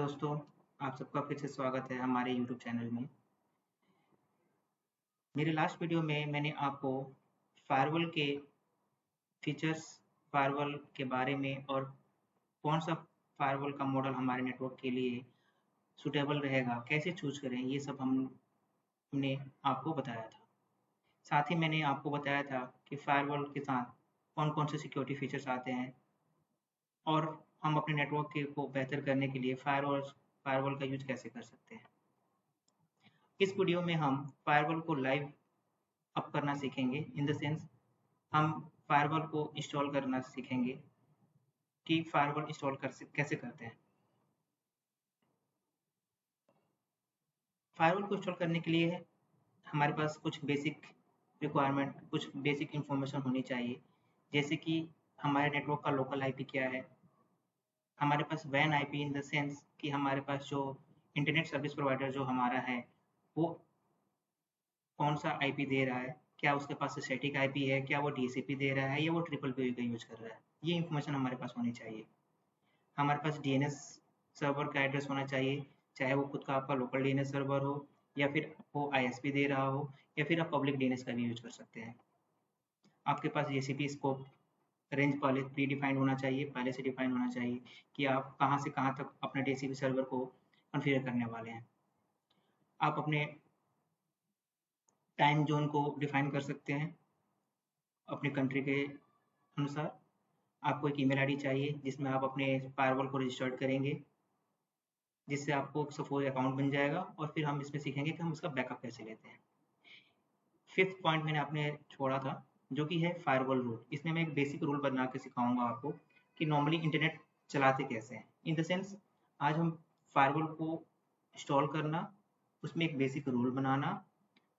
दोस्तों, आप सबका फिर से स्वागत है हमारे यूट्यूब चैनल में। मेरे लास्ट वीडियो में मैंने आपको फायरवॉल के फीचर्स, फायरवॉल के बारे में और कौन सा फायरवॉल का मॉडल हमारे नेटवर्क के लिए सूटेबल रहेगा, कैसे चूज़ करें, ये सब हमने आपको बताया था। साथ ही मैंने आपको बताया था कि फायरवॉल के साथ कौन-कौन से सिक्योरिटी फीचर्स आते हैं और हम अपने नेटवर्क को बेहतर करने के लिए फायरवॉल का यूज़ कैसे कर सकते हैं। इस वीडियो में हम फायरवॉल को लाइव अप करना सीखेंगे, इन द सेंस हम फायरवॉल को इंस्टॉल करना सीखेंगे कि फायरवॉल इंस्टॉल कैसे करते हैं। फायरवॉल को इंस्टॉल करने के लिए हमारे पास कुछ बेसिक रिक्वायरमेंट, कुछ बेसिक इंफॉर्मेशन होनी चाहिए, जैसे कि हमारे नेटवर्क का लोकल आईपी क्या है, हमारे पास वैन आईपी इन द सेंस कि हमारे पास जो इंटरनेट सर्विस प्रोवाइडर जो हमारा है वो कौन सा आईपी दे रहा है, क्या उसके पास स्टैटिक आईपी है, क्या वो डीएससीपी दे रहा है या वो ट्रिपल पी का यूज कर रहा है। ये इन्फॉर्मेशन हमारे पास होनी चाहिए। हमारे पास डीएनएस सर्वर का एड्रेस होना चाहिए, चाहे वो खुद का आपका लोकल डीएनएस सर्वर हो या फिर वो आईएसपी दे रहा हो या फिर आप पब्लिक डीएनएस का भी यूज कर सकते हैं। आपके पास जीसीपी स्कोप रेंज पहले प्री डिफाइंड होना चाहिए, पहले से डिफाइंड होना चाहिए कि आप कहाँ से कहाँ तक अपना डीसीपी सर्वर को कॉन्फ़िगर करने वाले हैं। आप अपने टाइम जोन को डिफाइन कर सकते हैं अपने कंट्री के अनुसार। आपको एक ईमेल आईडी चाहिए जिसमें आप अपने फायरवॉल को रजिस्टर्ड करेंगे, जिससे आपको सपोज अकाउंट बन जाएगा और फिर हम इसमें सीखेंगे कि हम उसका बैकअप कैसे लेते हैं। फिफ्थ पॉइंट मैंने आपने छोड़ा था जो कि है फायरवॉल रूल। इसमें मैं एक बेसिक रूल बना के सिखाऊंगा आपको कि नॉर्मली इंटरनेट चलाते कैसे हैं। इन द सेंस आज हम फायरवॉल को इंस्टॉल करना, उसमें एक बेसिक रूल बनाना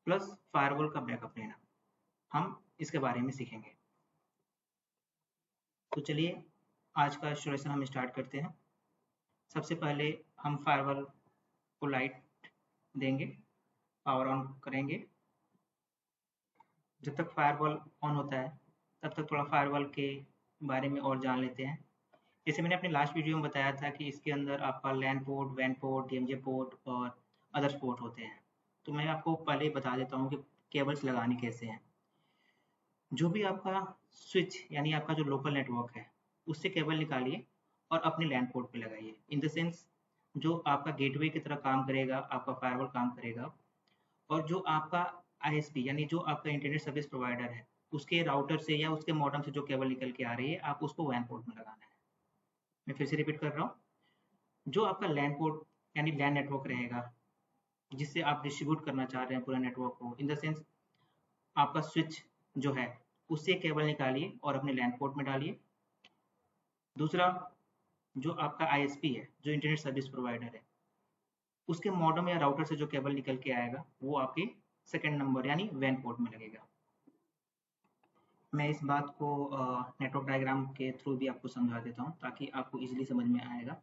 प्लस फायरवॉल का बैकअप लेना, हम इसके बारे में सीखेंगे। तो चलिए आज का इंस्टॉलेशन हम स्टार्ट करते हैं। सबसे पहले हम फायरवॉल को लाइट देंगे, पावर ऑन करेंगे। जब तक फायरवॉल ऑन होता है तब तक थोड़ा फायरवॉल के बारे में और जान लेते हैं। जैसे मैंने अपने लास्ट वीडियो में बताया था कि इसके अंदर आपका लैन पोर्ट, वैन पोर्ट, डीएमजे पोर्ट और अदर्स पोर्ट होते हैं। तो मैं आपको पहले ही बता देता हूँ कि केबल्स लगाने कैसे हैं। जो भी आपका स्विच यानी आपका जो लोकल नेटवर्क है उससे केबल निकालिए और अपने लैन पोर्ट पे लगाइए। इन द सेंस जो आपका गेटवे की तरह काम करेगा, आपका फायरवॉल काम करेगा, और जो आपका आईएसपी यानी जो आपका इंटरनेट सर्विस प्रोवाइडर है उसके राउटर से या उसके मॉडेम से जो केबल निकल के आ रही है आप उसको वैन पोर्ट में लगाना है। मैं फिर से रिपीट कर रहा हूँ, जो आपका लैन पोर्ट यानी लैन नेटवर्क रहेगा जिससे आप डिस्ट्रीब्यूट करना चाह रहे हैं पूरा नेटवर्क को, इन द सेंस आपका स्विच जो है उससे केबल निकालिए और अपने लैन पोर्ट में डालिए। दूसरा, जो आपका आईएसपी है, जो इंटरनेट सर्विस प्रोवाइडर है, उसके मॉडेम या राउटर से जो केबल निकल के आएगा वो आपके सेकंड नंबर यानी वैन पोर्ट में लगेगा। मैं इस बात को नेटवर्क डायग्राम के थ्रू भी आपको समझा देता हूँ ताकि आपको इजीली समझ में आएगा।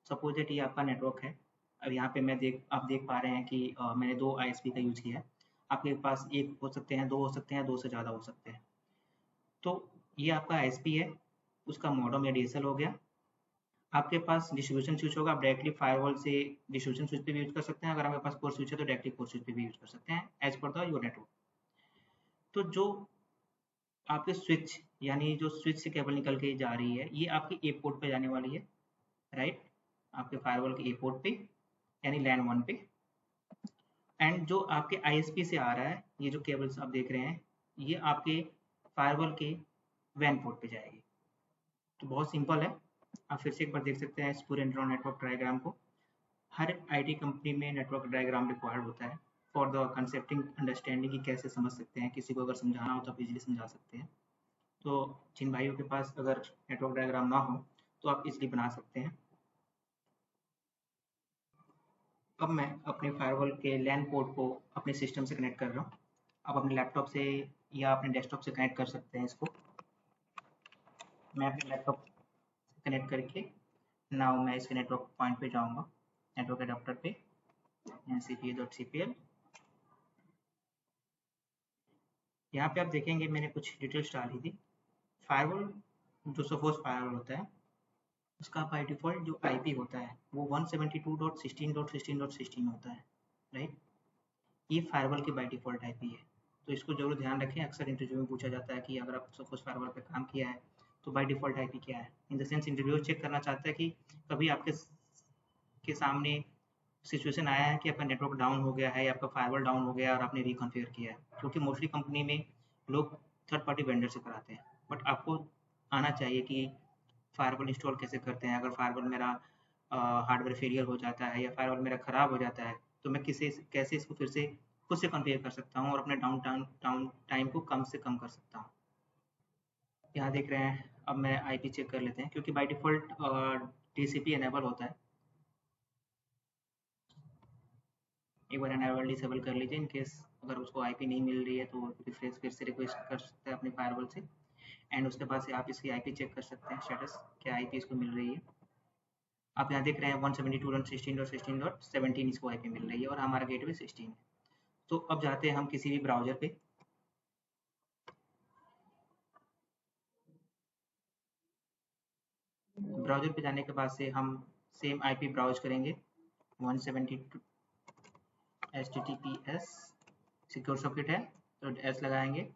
सपोज दैट ये आपका नेटवर्क है। अब यहाँ पे आप देख पा रहे हैं कि मैंने 2 आईएसपी का यूज़ किया है। आपके पास 1 हो सकते हैं, 2 हो सकते हैं, 2 से ज़्यादा हो सकते हैं। तो ये आपका आईएसपी है, उसका मॉडेम या डीएसएल हो गया। आपके पास डिस्ट्रीब्यूशन स्विच होगा, आप डायरेक्टली फायरवॉल से डिस्ट्रीब्यूशन स्विच पे भी यूज़ कर सकते हैं। अगर आपके पास कोर स्विच है तो डायरेक्टली कोर स्विच पे भी यूज़ कर सकते हैं as per the your network. तो जो आपके स्विच यानी जो स्विच से केबल निकल के जा रही है ये आपकी ए पोर्ट पे जाने वाली है, राइट? आपके फायरवॉल के ए पोर्ट पे यानी लैन 1 पे। एंड जो आपके आईएसपी से आ रहा है, ये जो केबल्स आप देख रहे हैं, ये आपके फायरवॉल के वैन पोर्ट पे जाएगी। तो बहुत सिंपल है, आप फिर से एक बार देख सकते हैं इस पूरे नेटवर्क डायग्राम को। हर आईटी कंपनी में नेटवर्क डायग्राम रिक्वायर्ड होता है फॉर द कंसेप्टिंग अंडरस्टैंडिंग कि कैसे समझ सकते हैं। किसी को अगर समझाना हो तो आप इजीली समझा सकते हैं। तो जिन भाइयों के पास अगर नेटवर्क डायग्राम ना हो तो आप इजीली बना सकते हैं। अब मैं अपने फायरवॉल के लैन पोर्ट को अपने सिस्टम से कनेक्ट कर रहा हूँ। आप अपने लैपटॉप से या अपने डेस्कटॉप से कनेक्ट कर सकते हैं इसको। मैं अपने लैपटॉप से कनेक्ट करके नाउ मैं इसके नेटवर्क पॉइंट पे जाऊँगा, नेटवर्क एडाप्टर पे ncpa.cpl। यहाँ पे आप देखेंगे मैंने कुछ डिटेल्स डाली थी। फायरवॉल जो सपोज फायरवॉल होता है उसका बाय डिफ़ॉल्ट जो आईपी होता है वो 172.16.16.16 होता है, राइट? ये फायरवॉल की बाय डिफ़ॉल्ट आईपी है। तो इसको ज़रूर ध्यान रखें, अक्सर इंटरव्यू में पूछा जाता है कि अगर आप सपोज़ फायरवॉल पे काम किया है, तो बाय डिफ़ॉल्ट आईपी क्या है? In the sense interviewer check करना चाहता है कि कभी आपके सामने सिचुएशन आया है कि आपका नेटवर्क डाउन हो गया है या आपका फायरवॉल डाउन हो गया है और आपने रिकॉन्फ़िगर किया है। क्योंकि मोस्टली कंपनी में लोग थर्ड पार्टी वेंडर से कराते हैं, बट आपको आना चाहिए कि फायरवॉल इंस्टॉल कैसे करते हैं। अगर फायरवॉल मेरा हार्डवेयर फेलियर हो जाता है या फायरवॉल मेरा ख़राब हो जाता है, तो मैं कैसे इसको फिर से खुद से कॉन्फ़िगर कर सकता हूँ और अपने डाउन टाइम को कम से कम कर सकता हूँ। यहाँ देख रहे हैं, अब मैं आईपी चेक कर लेते हैं क्योंकि बाय डिफ़ॉल्ट टीसीपी इनेबल होता है। एक बार एनेबल डिसेबल कर लीजिए, इन केस अगर उसको आईपी नहीं मिल रही है तो रिफ्रेश फिर से रिक्वेस्ट कर सकते हैं अपने फायरवॉल से। एंड उसके बाद से आप इसकी आईपी चेक कर सकते हैं स्टेटस, क्या आईपी इसको मिल रही है। आप यहाँ देख रहे हैं 172.16.16.17 इसको आईपी मिल रही है और हमारा गेटवे 16 है। तो अब जाते हैं हम किसी भी ब्राउज़र पे। ब्राउज़र पे जाने के बाद से हम सेम आईपी ब्राउज़ करेंगे 172 https सिक्योर सॉकेट है तो एस लगाएंगे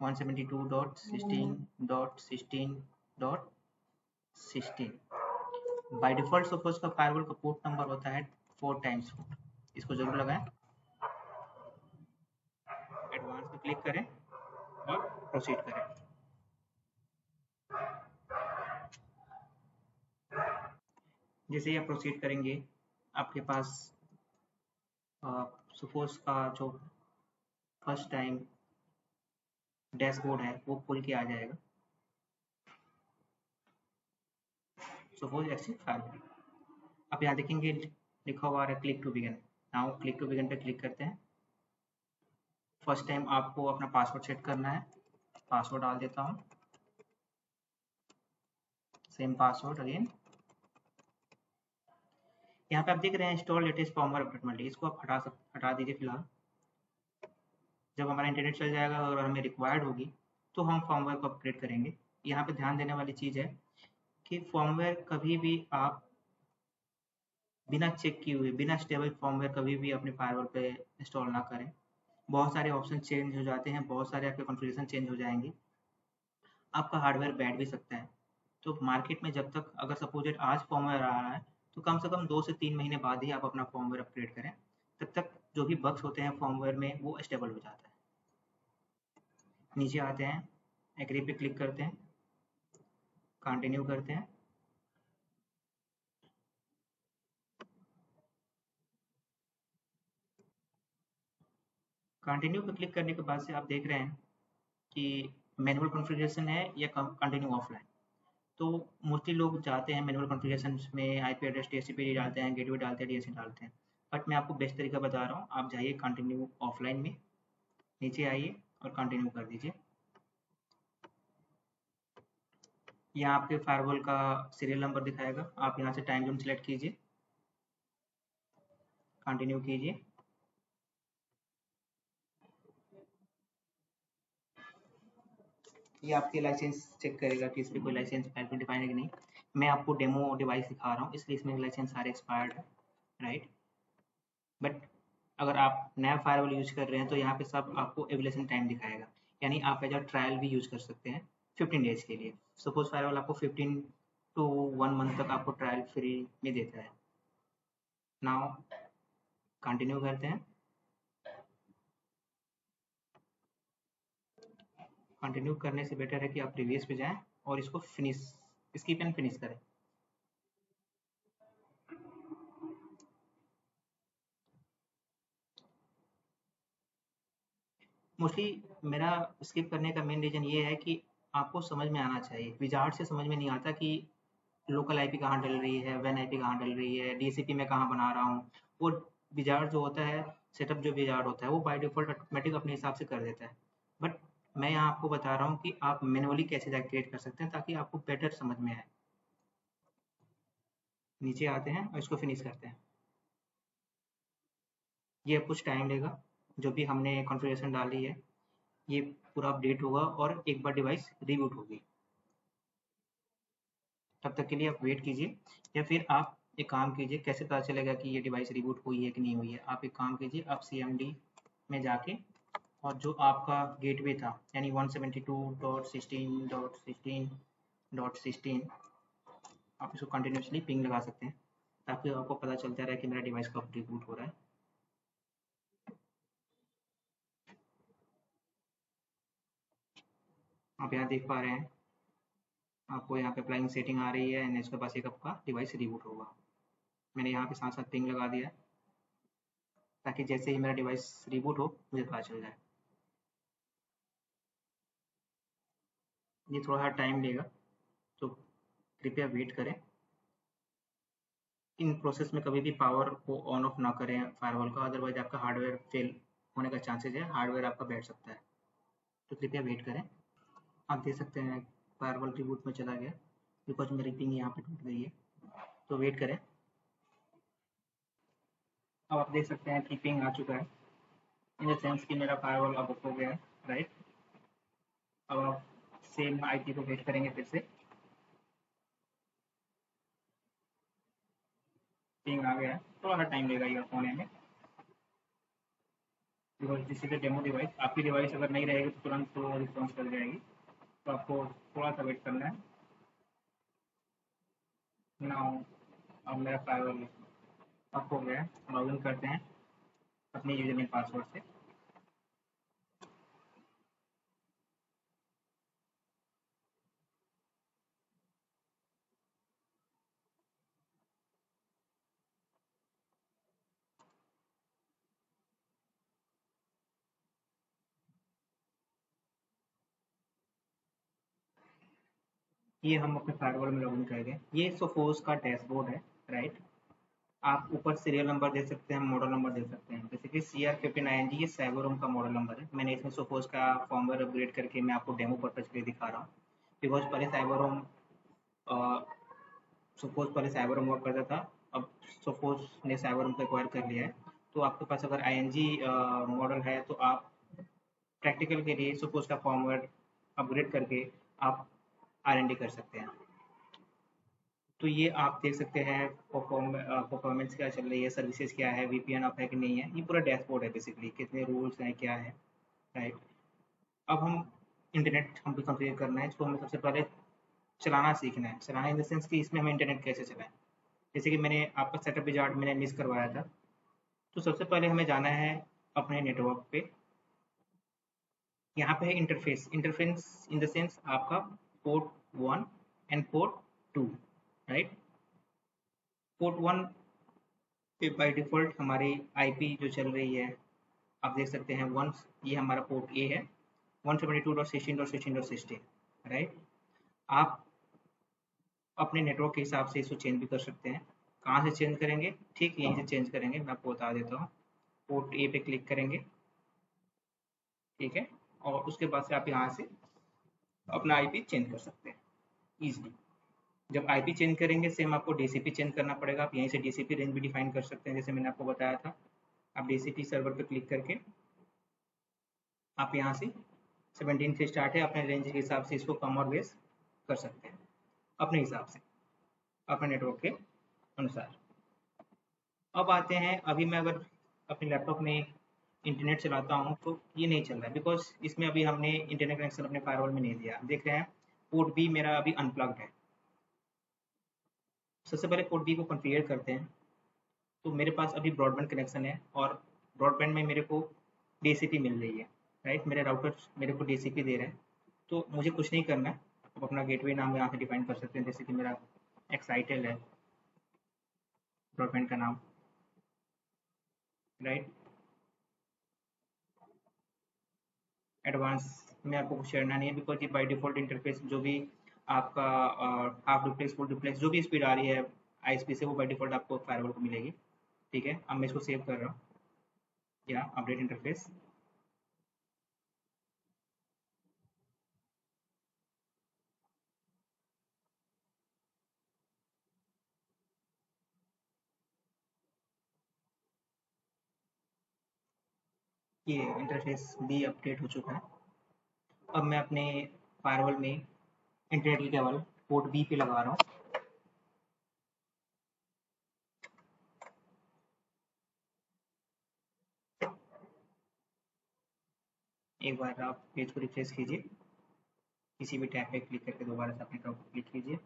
172.16.16.16 बाय डिफ़ॉल्ट सपोज़ का फायरवॉल का पोर्ट नंबर होता है 4x4, इसको ज़रूर लगाएं। एडवांस पे क्लिक करें और प्रोसीड करें। जैसे ही आप प्रोसीड करेंगे, आपके पास सपोज़ का जो फर्स्ट टाइम डैशबोर्ड है वो खुल के आ जाएगा। Suppose exit firewall. आप यहाँ देखेंगे लिखा हुआ है click to begin. Now click to begin पे क्लिक करते हैं। फर्स्ट टाइम आपको अपना पासवर्ड सेट करना है, पासवर्ड डाल देता हूँ, सेम पासवर्ड अगेन। यहाँ पे आप देख रहे हैं install latest firmware update multi, इसको आप हटा दीजिए फिलहाल। जब हमारा इंटरनेट चल जाएगा और हमें रिक्वायर्ड होगी तो हम फर्मवेयर को अपग्रेड करेंगे। यहाँ पे ध्यान देने वाली चीज़ है कि फर्मवेयर कभी भी आप बिना चेक किए हुए, बिना स्टेबल फर्मवेयर कभी भी अपने फायरवॉल पे इंस्टॉल ना करें। बहुत सारे ऑप्शन चेंज हो जाते हैं, बहुत सारे आपके कॉन्फ़िगरेशन चेंज हो जाएंगे, आपका हार्डवेयर बैठ भी सकता है। तो मार्केट में जब तक अगर सपोज़ आज फर्मवेयर आ रहा है तो कम से कम 2 से 3 महीने बाद ही आप अपना फर्मवेयर अपग्रेड करें, तब तक जो भी बग्स होते हैं फर्मवेयर में वो स्टेबल हो जाता है। नीचे आते हैं, एग्री पे क्लिक करते हैं, कंटिन्यू करते हैं। कंटिन्यू पे क्लिक करने के बाद से आप देख रहे हैं कि मैनुअल कॉन्फ़िगरेशन है या कंटिन्यू ऑफलाइन। तो मोस्टली लोग जाते हैं मैनुअल कॉन्फ़िगरेशन में, आईपी एड्रेस टीसीपी डालते हैं, गेटवे डालते हैं, डीएससी डालते हैं। बट मैं आपको बेस्ट तरीका बता रहा हूँ, आप जाइए कंटिन्यू ऑफलाइन में, नीचे आइए और कंटिन्यू कर दीजिए। यहाँ आपके फायरवॉल का सीरियल नंबर दिखाएगा, आप यहाँ से टाइम जोन सेलेक्ट कीजिए, कंटिन्यू कीजिए। ये आपके लाइसेंस चेक करेगा कि इस पे कोई लाइसेंस पहले डिफाइन है कि नहीं। मैं आपको डेमो डिवाइस दिखा रहा हूँ इसलिए इसमें लाइसेंस सारे एक्सपायर्ड है, राइट। बट अगर आप नया फायरवॉल यूज कर रहे हैं तो यहाँ पे सब आपको एवलेशन टाइम दिखाएगा, यानी आप एज अ ट्रायल भी यूज कर सकते हैं 15 डेज के लिए। सपोज फायरवॉल आपको 15 टू 1 मंथ तक आपको ट्रायल फ्री में देता है। नाउ कंटिन्यू करते हैं। कंटिन्यू करने से बेटर है कि आप प्रीवियस पे जाएं और इसको फिनिश, स्किप एंड फिनिश करें। मोस्टली मेरा स्किप करने का मेन रीज़न ये है कि आपको समझ में आना चाहिए। विजार्ड से समझ में नहीं आता कि लोकल आईपी कहाँ डल रही है, वैन आईपी कहाँ डल रही है, डीसीपी में कहाँ बना रहा हूँ। वो विजार्ड जो होता है, सेटअप जो विजार्ड होता है वो बाय डिफ़ॉल्ट ऑटोमेटिक अपने हिसाब से कर देता है। बट मैं यहाँ आपको बता रहा हूँ कि आप मैनुअली कैसे क्रिएट कर सकते हैं ताकि आपको बेटर समझ में आए। नीचे आते हैं और इसको फिनिश करते हैं। ये कुछ टाइम लेगा, जो भी हमने कॉन्फ़िगरेशन डाली है ये पूरा अपडेट होगा और एक बार डिवाइस रीबूट होगी। तब तक के लिए आप वेट कीजिए, या फिर आप एक काम कीजिए, कैसे पता चलेगा कि ये डिवाइस रिबूट हुई है कि नहीं हुई है? आप एक काम कीजिए, आप CMD में जाके और जो आपका गेटवे था यानी 172.16.16.16 आप इसको कंटिन्यूसली पिंग लगा सकते हैं, ताकि आपको पता चलता रहे कि मेरा डिवाइस कब रिबूट हो रहा है। आप यहाँ देख पा रहे हैं, आपको यहाँ पे फ्लाइंग सेटिंग आ रही है एंड इसके पास एक आपका डिवाइस रिबूट होगा। मैंने यहाँ पे साथ साथ पिंग लगा दिया है, ताकि जैसे ही मेरा डिवाइस रिबूट हो मुझे पता चल जाए। ये थोड़ा सा टाइम लेगा, तो कृपया वेट करें। इन प्रोसेस में कभी भी पावर को ऑन ऑफ ना करें फायरवॉल का, अदरवाइज आपका हार्डवेयर फेल होने का चांसेस है, हार्डवेयर आपका बैठ सकता है। तो कृपया वेट करें। आप देख सकते हैं फायरवॉल रिबूट में चला गया, बिकॉज मेरी पिंग यहाँ पे टूट गई है। तो वेट करें। अब आप देख सकते हैं कि पिंग आ चुका है, इन द सेंस कि मेरा फायरवॉल अब हो गया है, राइट। अब आप सेम आईपी को वेट करेंगे फिर से। पिंग आ गया है, थोड़ा सा टाइम लगेगा ये होने में, because this is a demo device. आपकी डिवाइस अगर नहीं रहेगी तो तुरंत तो रिस्पॉन्स कर जाएगी, तो आपको थोड़ा सा वेट करना है। नाउ अब मेरा फायरवॉल अप हो गया है। लॉगिन करते हैं अपने यूजर नेम पासवर्ड से। ये हम अपने फायरवॉल में लॉगिन कर गए। ये सोफोस का डैशबोर्ड है, राइट। आप ऊपर सीरियल नंबर देख सकते हैं, मॉडल नंबर देख सकते हैं। जैसे कि CR59G ये साइबरोम का मॉडल नंबर है। मैंने इसमें सोफोस का फॉर्मवेयर अपग्रेड करके मैं आपको डेमो पर्पज के लिए दिखा रहा हूँ, बिकॉज पहले साइबरोम सोफोस पहले साइबरोम हुआ करता था, अब सोफोस ने साइबरोम को एक्वायर कर लिया है। तो आपके पास अगर ING मॉडल है तो आप प्रैक्टिकल के लिए सोफोस का फॉर्मवेयर अपग्रेड करके आप R&D कर सकते हैं। तो ये आप देख सकते हैं परफॉर्मेंस क्या चल रही है, सर्विसेज क्या है, VPN अप है कि नहीं है। ये पूरा डैशबोर्ड है बेसिकली, कितने रूल्स हैं क्या है, राइट। अब हम इंटरनेट हमको कंफिगर करना है, इसको हमें सबसे पहले चलाना सीखना है। चलाना इन द सेंस कि इसमें हमें इंटरनेट कैसे चलाएं। जैसे कि मैंने आपका सेटअप विजार्ड मैंने मिस करवाया था, तो सबसे पहले हमें जाना है अपने नेटवर्क पे। यहाँ पे है interface. Interface in the sense आपका port 1 and port 2, right. Port 1 पे बाय डिफ़ॉल्ट हमारी आईपी जो चल रही है, आप देख सकते हैं वंस ये हमारा पोर्ट ए है, 172.16.16.16, राइट। आप अपने नेटवर्क के हिसाब से इसको चेंज भी कर सकते हैं। कहाँ से चेंज करेंगे? ठीक यहीं से चेंज करेंगे, मैं आपको बता देता हूँ। पोर्ट ए पे क्लिक करेंगे, ठीक है, और उसके बाद से आप यहाँ से अपना आईपी चेंज कर सकते हैं ईजिली। जब आईपी चेंज करेंगे सेम आपको डीसीपी चेंज करना पड़ेगा। आप यहीं से डीसीपी रेंज भी डिफाइन कर सकते हैं, जैसे मैंने आपको बताया था। आप डीसीपी सर्वर पे क्लिक करके आप यहाँ से 17 से स्टार्ट है, अपने रेंज के हिसाब से इसको कम और बेस कर सकते हैं अपने हिसाब से, अपने नेटवर्क के अनुसार। अब आते हैं, अभी मैं अगर अपने लैपटॉप में इंटरनेट चलाता हूँ तो ये नहीं चल रहा है, बिकॉज इसमें अभी हमने इंटरनेट कनेक्शन अपने फायरवॉल में नहीं दिया। देख रहे हैं पोर्ट बी मेरा अभी अनप्लग्ड है। सबसे पहले पोर्ट बी को कॉन्फ़िगर करते हैं। तो मेरे पास अभी ब्रॉडबैंड कनेक्शन है और ब्रॉडबैंड में मेरे को डीसीपी मिल रही है, राइट। मेरे राउटर मेरे को डीसीपी दे रहे हैं, तो मुझे कुछ नहीं करना है। आप अपना गेटवे नाम यहाँ से डिफाइन कर सकते हैं, जैसे कि मेरा एक्साइटेल है ब्रॉडबैंड का नाम, राइट। एडवांस में आपको कुछ करना नहीं है, बिकॉज ये बाय डिफ़ॉल्ट इंटरफेस जो भी आपका हाफ डुप्लेक्स फुल डुप्लेक्स जो भी स्पीड आ रही है आईएसपी से, वो बाय डिफ़ॉल्ट आपको फायरवॉल को मिलेगी, ठीक है। अब मैं इसको सेव कर रहा हूँ, या अपडेट इंटरफेस। ये इंटरफेस भी अपडेट हो चुका है। अब मैं अपने फायरवॉल में इंटरनेट केबल पोर्ट बी पे लगा रहा हूँ। एक बार आप पेज को रिफ्रेश कीजिए, किसी भी टैब पे क्लिक करके दोबारा से अपने नेटवर्क पर क्लिक कीजिए।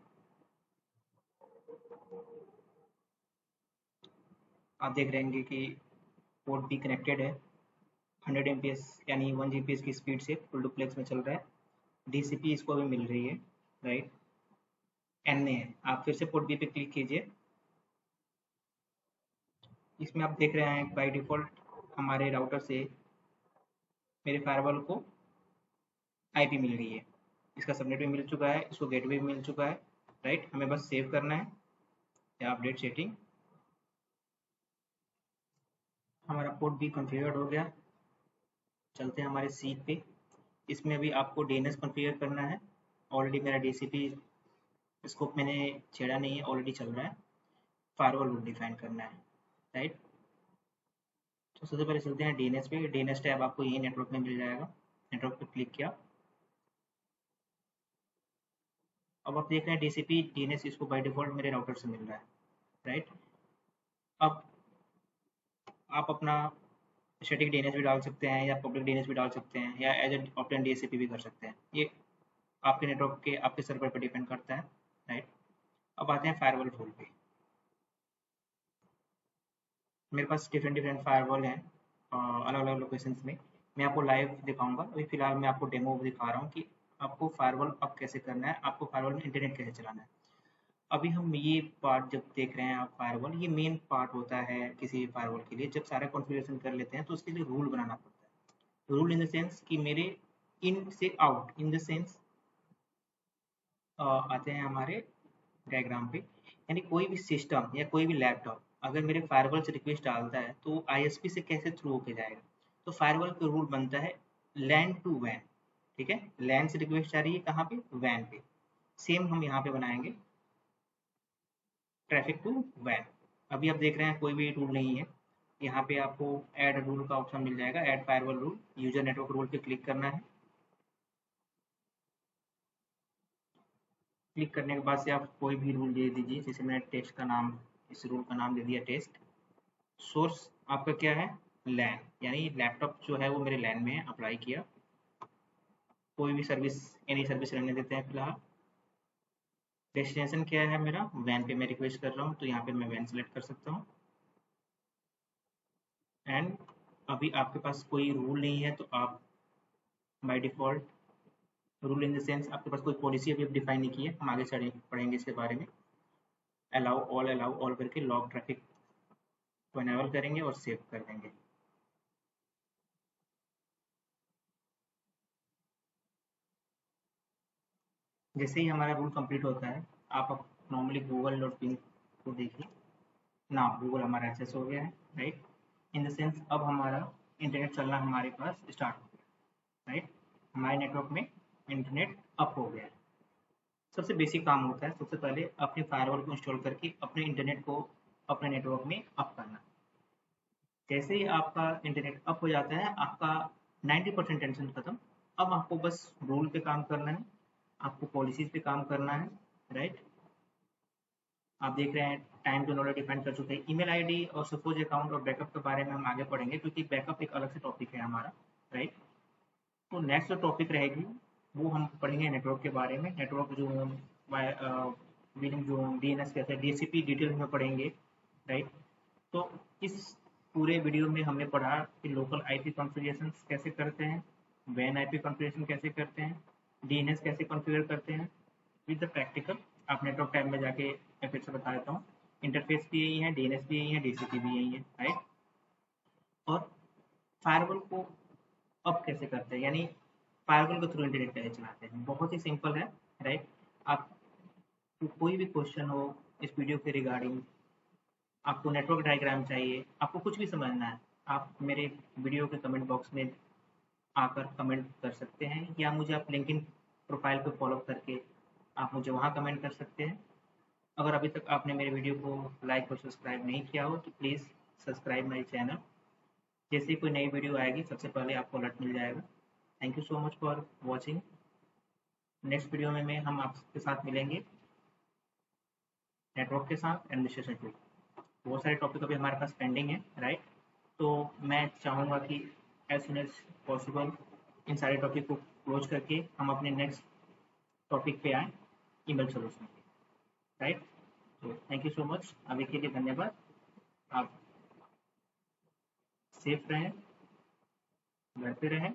आप देख रहे होंगे कि पोर्ट भी कनेक्टेड है, 100 एमपीएस यानी 1 जीपीएस की स्पीड से फुल डुप्लेक्स में चल रहा है। डीसीपी इसको अभी मिल रही है, राइट, एन में है। आप फिर से पोर्ट बी पे क्लिक कीजिए। इसमें आप देख रहे हैं बाय डिफ़ॉल्ट हमारे राउटर से मेरे फायरवॉल को आईपी मिल गई है। इसका सबनेट भी मिल चुका है, इसको गेटवे भी मिल चुका है, राइट। हमें बस सेव करना है या अपडेट सेटिंग। हमारा पोर्ट भी कॉन्फ़िगर्ड हो गया। चलते हैं हमारे सीट पे। इसमें अभी आपको डीएनएस कॉन्फ़िगर करना है। ऑलरेडी मेरा डीसीपी स्कोप मैंने छेड़ा नहीं है, ऑलरेडी चल रहा है। फायरवॉल रूट डिफाइन करना है, राइट। तो सबसे पहले चलते हैं डीएनएस पे। डीएनएस टैब आपको यही नेटवर्क में मिल जाएगा। नेटवर्क पे क्लिक किया। अब आप देख रहे हैं डीसीपी डीएनएस इसको बाय डिफ़ॉल्ट मेरे राउटर से मिल रहा है, राइट। अब आप अपना स्टैटिक डीएनएस भी डाल सकते हैं या पब्लिक डीएनएस भी डाल सकते हैं या एज ए ऑप्टेन डीएससीपी भी कर सकते हैं। ये आपके नेटवर्क के आपके सर्वर पर डिपेंड करता है, राइट। अब आते हैं फायरवॉल टूल पे। मेरे पास डिफरेंट डिफरेंट फायरवॉल हैं अलग अलग लोकेशंस में। मैं आपको लाइव दिखाऊंगा। अभी फिलहाल मैं आपको डेमो दिखा रहा हूँ कि आपको फायरवॉल अप कैसे करना है, आपको फायरवॉल में इंटरनेट कैसे चलाना है। अभी हम ये पार्ट जब देख रहे हैं आप फायरवॉल, ये मेन पार्ट होता है किसी भी फायरवॉल के लिए। जब सारा कॉन्फ़िगरेशन कर लेते हैं तो उसके लिए रूल बनाना पड़ता है। रूल इन द सेंस कि मेरे इन से आउट, इन द सेंस आते हैं हमारे डायग्राम पे। यानी कोई भी सिस्टम या कोई भी लैपटॉप अगर मेरे फायरवॉल से रिक्वेस्ट डालता है तो आईएसपी से कैसे थ्रू होके जाएगा। तो फायरवॉल का रूल बनता है लैन टू वैन, ठीक है। लैन से रिक्वेस्ट आ रही है कहाँ पे, वैन पे। सेम हम यहाँ पे बनाएंगे ट्रैफिक टू वैन। अभी आप देख रहे हैं कोई भी रूल नहीं है। यहाँ पे आपको ऐड रूल का ऑप्शन मिल जाएगा, add firewall rule. User network rule पे क्लिक करना है। क्लिक करने के बाद से आप कोई भी रूल दे दीजिए। जैसे मैंने टेस्ट का नाम, इस रूल का नाम दे दिया टेस्ट। सोर्स आपका क्या है, लैन, यानी लैपटॉप जो है वो मेरे लैन में है, अप्लाई किया। कोई भी सर्विस, एनी सर्विस रहने देते हैं फिलहाल। डेस्टिनेशन क्या है मेरा, वैन पे मैं रिक्वेस्ट कर रहा हूँ तो यहाँ पे मैं वैन सेलेक्ट कर सकता हूँ। एंड अभी आपके पास कोई रूल नहीं है तो आप by default, rule in the sense आपके पास कोई पॉलिसी अभी डिफाइन नहीं की है, हम आगे चढ़े पढ़ेंगे इसके बारे में। अलाउ ऑल करके लॉग ट्रैफिक को इनेबल करेंगे और सेव कर देंगे। जैसे ही हमारा रूल कंप्लीट होता है, आप नॉर्मली गूगल डॉट बिंग को देखिए ना, गूगल हमारा एक्सेस हो गया है, राइट। इन द सेंस अब हमारा इंटरनेट चलना हमारे पास स्टार्ट हो गया, राइट। हमारे नेटवर्क में इंटरनेट अप हो गया है। सबसे बेसिक काम होता है सबसे पहले अपने फायरवॉल को इंस्टॉल करके अपने इंटरनेट को अपने नेटवर्क में अप करना। जैसे ही आपका इंटरनेट अप हो जाता है, आपका 90% टेंशन खत्म। अब आपको बस रूल पे काम करना है, आपको पॉलिसीज पे काम करना है, राइट। आप देख रहे हैं टाइम जोन ऑलरेडी डिपेंड कर चुके हैं। ईमेल आईडी और सपोज अकाउंट और बैकअप के बारे में हम आगे पढ़ेंगे क्योंकि बैकअप एक अलग से टॉपिक है हमारा, राइट। तो नेक्स्ट जो टॉपिक रहेगी वो हम पढ़ेंगे नेटवर्क के बारे में। नेटवर्क जो बिलिंग जोन, डीएनएस कैसे, डीसीपी डिटेल में पढ़ेंगे, राइट। तो इस पूरे वीडियो में हमने पढ़ा कि लोकल आईपी कॉन्फ़िगरेशन कैसे करते हैं, वैन आईपी कॉन्फ़िगरेशन कैसे करते हैं, डीएनएस कैसे कॉन्फ़िगर करते हैं विद द प्रैक्टिकल। आप नेटवर्क टैब में जाके मैं फिर से बता देता हूँ, इंटरफेस भी यही है, डीएनएस भी यही है, डीसीपी भी यही है, राइट। और फायरवॉल को अप कैसे करते हैं, यानी फायरवॉल के थ्रू इंटरनेट कैसे चलाते हैं, बहुत ही सिंपल है, राइट। आप कोई भी क्वेश्चन हो इस वीडियो के रिगार्डिंग, आपको नेटवर्क डायग्राम चाहिए, आपको कुछ भी समझना है, आप मेरे वीडियो के कमेंट बॉक्स में आकर कमेंट कर सकते हैं या मुझे आप लिंक्डइन प्रोफाइल को फॉलो करके आप मुझे वहाँ कमेंट कर सकते हैं। अगर अभी तक आपने मेरे वीडियो को लाइक और सब्सक्राइब नहीं किया हो तो प्लीज़ सब्सक्राइब माई चैनल। जैसे ही कोई नई वीडियो आएगी सबसे पहले आपको अलर्ट मिल जाएगा। Thank you so much for watching. Next video में हम आपके साथ मिलेंगे नेटवर्क के साथ एडमिनिस्ट्रेशन टूल। बहुत सारे टॉपिक अभी हमारे पास पेंडिंग है, राइट। तो मैं चाहूँगा कि एज सुन एज पॉसिबल इन सारे टॉपिक को क्लोज करके हम अपने नेक्स्ट टॉपिक पे आए, ईमेल सोल्यूशन पे, राइट। तो थैंक यू सो मच, अभी के लिए धन्यवाद। आप सेफ रहें, घर पे रहें